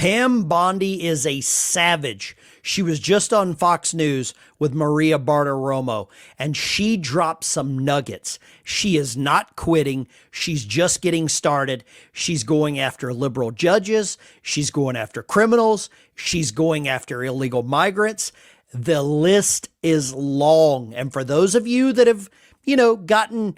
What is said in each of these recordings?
Pam Bondi is a savage. She was just on Fox News with Maria Bartiromo, and she dropped some nuggets. She is not quitting. She's just getting started. She's going after liberal judges. She's going after criminals. She's going after illegal migrants. The list is long. And for those of you that have, gotten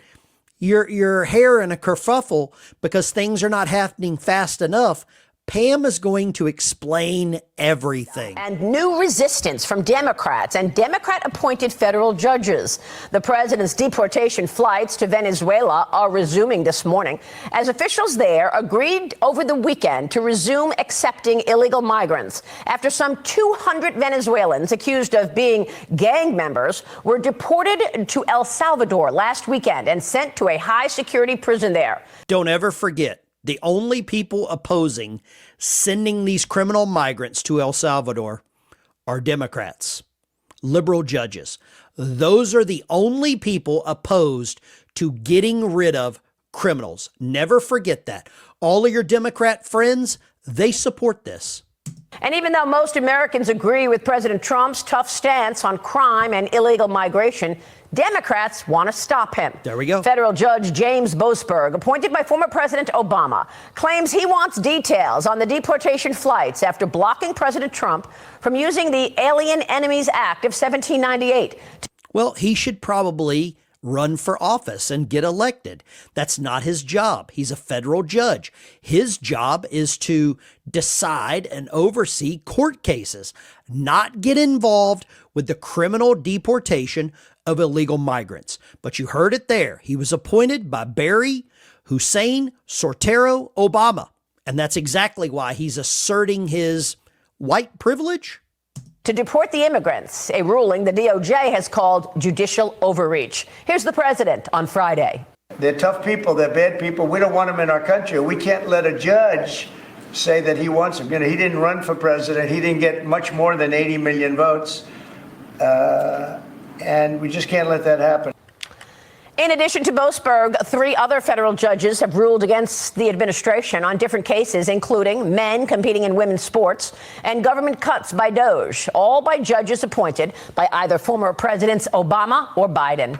your hair in a kerfuffle because things are not happening fast enough, Pam is going to explain everything. And new resistance from Democrats and Democrat-appointed federal judges. The president's deportation flights to Venezuela are resuming this morning as officials there agreed over the weekend to resume accepting illegal migrants after some 200 Venezuelans accused of being gang members were deported to El Salvador last weekend and sent to a high-security prison there. Don't ever forget, the only people opposing sending these criminal migrants to El Salvador are Democrats, liberal judges. Those are the only people opposed to getting rid of criminals. Never forget that. All of your Democrat friends, they support this. And even though most Americans agree with President Trump's tough stance on crime and illegal migration, Democrats want to stop him. There we go. Federal Judge James Boasberg, appointed by former President Obama, claims he wants details on the deportation flights after blocking President Trump from using the Alien Enemies Act of 1798. Well, he should probably run for office and get elected. That's not his job. He's a federal judge. His job is to decide and oversee court cases, not get involved with the criminal deportation of illegal migrants. But you heard it there. He was appointed by Barry Hussein Sortero Obama. And that's exactly why he's asserting his white privilege to deport the immigrants, a ruling the DOJ has called judicial overreach. Here's the president on Friday. They're tough people. They're bad people. We don't want them in our country. We can't let a judge say that he wants them. He didn't run for president. He didn't get much more than 80 million votes. And we just can't let that happen. In addition to Boasberg, 3 other federal judges have ruled against the administration on different cases, including men competing in women's sports and government cuts by DOJ, all by judges appointed by either former presidents Obama or Biden.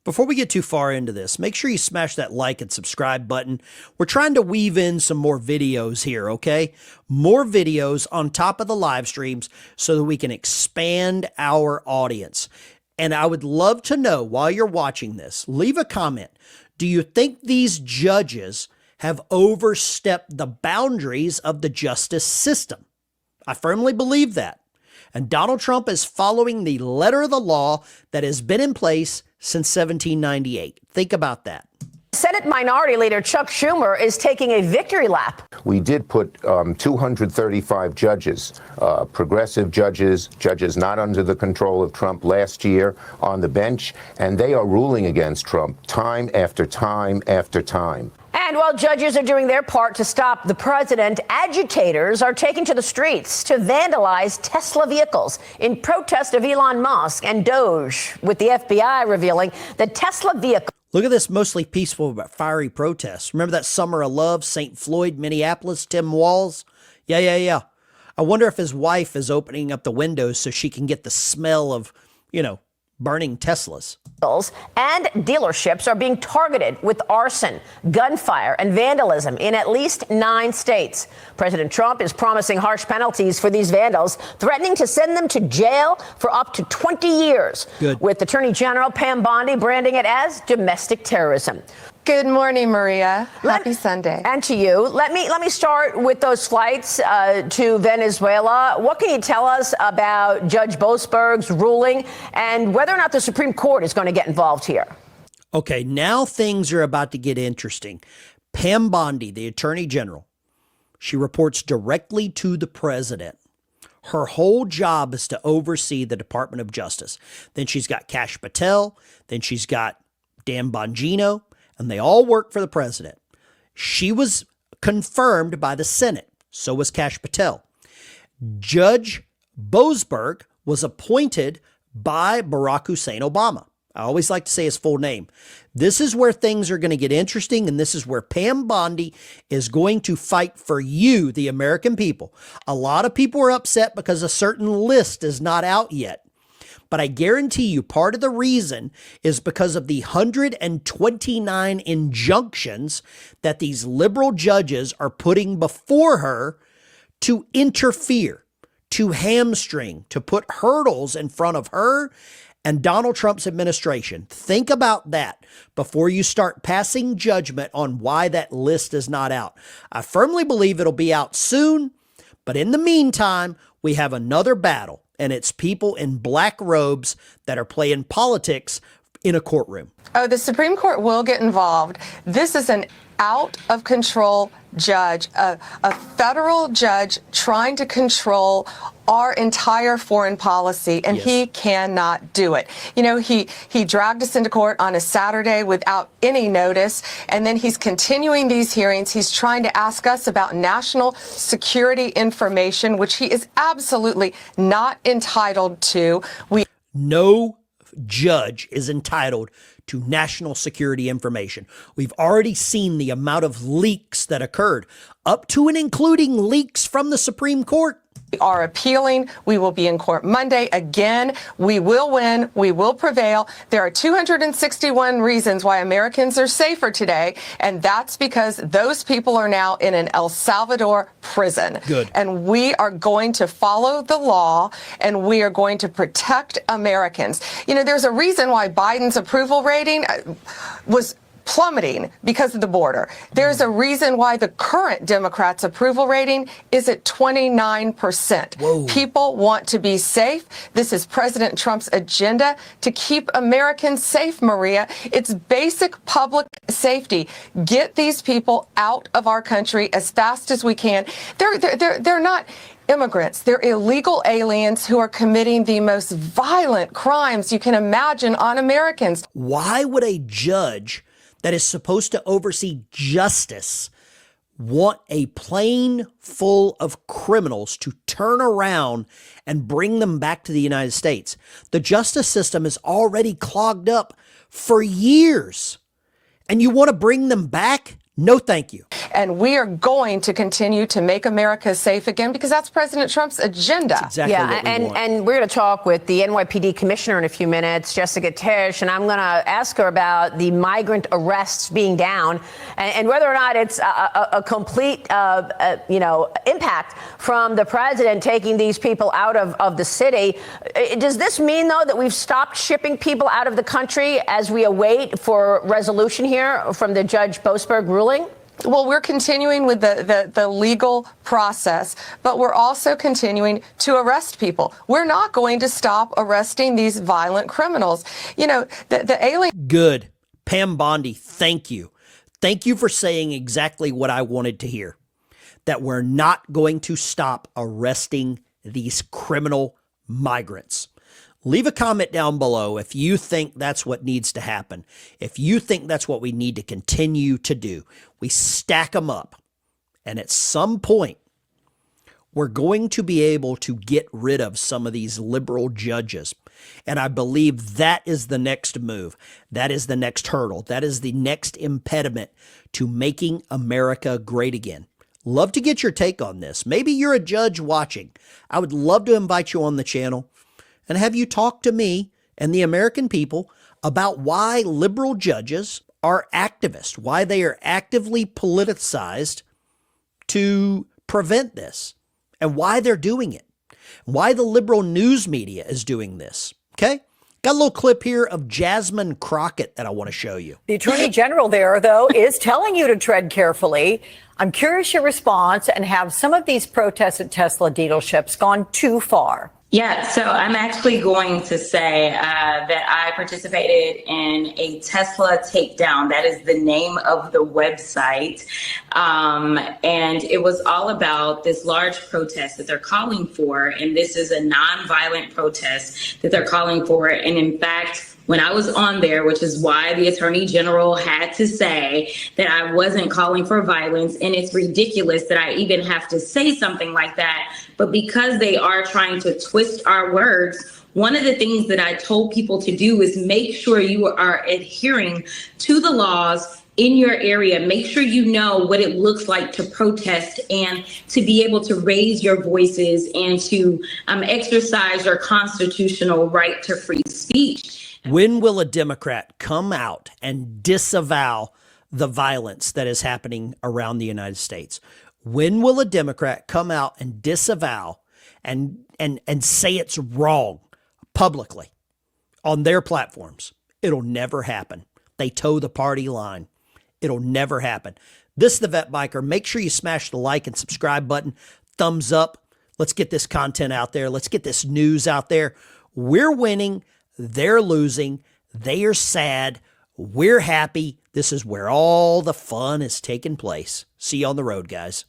Before we get too far into this, make sure you smash that like and subscribe button. We're trying to weave in some more videos here, okay? More videos on top of the live streams so that we can expand our audience. And I would love to know, while you're watching this, leave a comment. Do you think these judges have overstepped the boundaries of the justice system? I firmly believe that. And Donald Trump is following the letter of the law that has been in place since 1798. Think about that. Senate Minority Leader Chuck Schumer is taking a victory lap. We did put 235 judges, progressive judges, judges not under the control of Trump last year on the bench, and they are ruling against Trump time after time after time. And while judges are doing their part to stop the president, agitators are taking to the streets to vandalize Tesla vehicles in protest of Elon Musk and Doge, with the FBI revealing that Tesla vehicle. Look at this mostly peaceful but fiery protest. Remember that Summer of Love, St. Floyd, Minneapolis, Tim Walz? Yeah. I wonder if his wife is opening up the windows so she can get the smell of, burning Teslas. And dealerships are being targeted with arson, gunfire, and vandalism in at least 9 states. President Trump is promising harsh penalties for these vandals, threatening to send them to jail for up to 20 years. Good. With Attorney General Pam Bondi branding it as domestic terrorism. Good morning, Maria. Happy Sunday. And to you. Let me start with those flights to Venezuela. What can you tell us about Judge Boasberg's ruling and whether or not the Supreme Court is going to get involved here? Okay, now things are about to get interesting. Pam Bondi, the Attorney General, she reports directly to the president. Her whole job is to oversee the Department of Justice. Then she's got Kash Patel. Then she's got Dan Bongino. And they all work for the president. She was confirmed by the Senate. So was Kash Patel. Judge Boasberg was appointed by Barack Hussein Obama. I always like to say his full name. This is where things are going to get interesting, and this is where Pam Bondi is going to fight for you, the American people. A lot of people are upset because a certain list is not out yet. But I guarantee you part of the reason is because of the 129 injunctions that these liberal judges are putting before her to interfere, to hamstring, to put hurdles in front of her and Donald Trump's administration. Think about that before you start passing judgment on why that list is not out. I firmly believe it'll be out soon, but in the meantime, we have another battle. And it's people in black robes that are playing politics in a courtroom. Oh, the Supreme Court will get involved. This is an out of control judge, a federal judge trying to control our entire foreign policy, and he cannot do it. You know, he dragged us into court on a Saturday without any notice, and then he's continuing these hearings. He's trying to ask us about national security information, which he is absolutely not entitled to. No judge is entitled to national security information. We've already seen the amount of leaks that occurred, up to and including leaks from the Supreme Court. We are appealing. We will be in court Monday again. We will win. We will prevail. There are 261 reasons why Americans are safer today, and that's because those people are now in an El Salvador prison. Good. And we are going to follow the law, and we are going to protect Americans. You know, there's a reason why Biden's approval rating was plummeting because of the border. There's a reason why the current Democrats' approval rating is at 29%. Whoa. People want to be safe. This is President Trump's agenda to keep Americans safe, Maria. It's basic public safety. Get these people out of our country as fast as we can. They're not immigrants. They're illegal aliens who are committing the most violent crimes you can imagine on Americans. Why would a judge that is supposed to oversee justice want a plane full of criminals to turn around and bring them back to the United States? The justice system is already clogged up for years, and you want to bring them back? No, thank you. And we are going to continue to make America safe again because that's President Trump's agenda. That's exactly what we want. And we're going to talk with the NYPD commissioner in a few minutes, Jessica Tisch, and I'm going to ask her about the migrant arrests being down and whether or not it's a complete, impact from the president taking these people out of the city. Does this mean, though, that we've stopped shipping people out of the country as we await for resolution here from the Judge Boasberg ruling? Well, we're continuing with the legal process, but we're also continuing to arrest people. We're not going to stop arresting these violent criminals. You know, the alien. Good. Pam Bondi, thank you. Thank you for saying exactly what I wanted to hear. That we're not going to stop arresting these criminal migrants. Leave a comment down below if you think that's what needs to happen. If you think that's what we need to continue to do. We stack them up. And at some point, we're going to be able to get rid of some of these liberal judges. And I believe that is the next move. That is the next hurdle. That is the next impediment to making America great again. Love to get your take on this. Maybe you're a judge watching. I would love to invite you on the channel and have you talk to me and the American people about why liberal judges are activists, why they are actively politicized to prevent this, and why they're doing it, why the liberal news media is doing this. Okay? Got a little clip here of Jasmine Crockett that I want to show you. The Attorney General there, though, is telling you to tread carefully. I'm curious your response, and have some of these protests at Tesla dealerships gone too far? Yeah, so I'm actually going to say that I participated in a Tesla takedown. That is the name of the website. And it was all about this large protest that they're calling for. And this is a nonviolent protest that they're calling for. And in fact, when I was on there, which is why the Attorney General had to say that I wasn't calling for violence, and it's ridiculous that I even have to say something like that. But because they are trying to twist our words, one of the things that I told people to do is make sure you are adhering to the laws in your area. Make sure you know what it looks like to protest and to be able to raise your voices and to exercise your constitutional right to free speech. When will a Democrat come out and disavow the violence that is happening around the United States? When will a Democrat come out and disavow and say it's wrong publicly on their platforms? It'll never happen. They toe the party line. It'll never happen. This is the Vet Biker. Make sure you smash the like and subscribe button. Thumbs up. Let's get this content out there. Let's get this news out there. We're winning. They're losing. They are sad. We're happy. This is where all the fun is taking place. See you on the road, guys.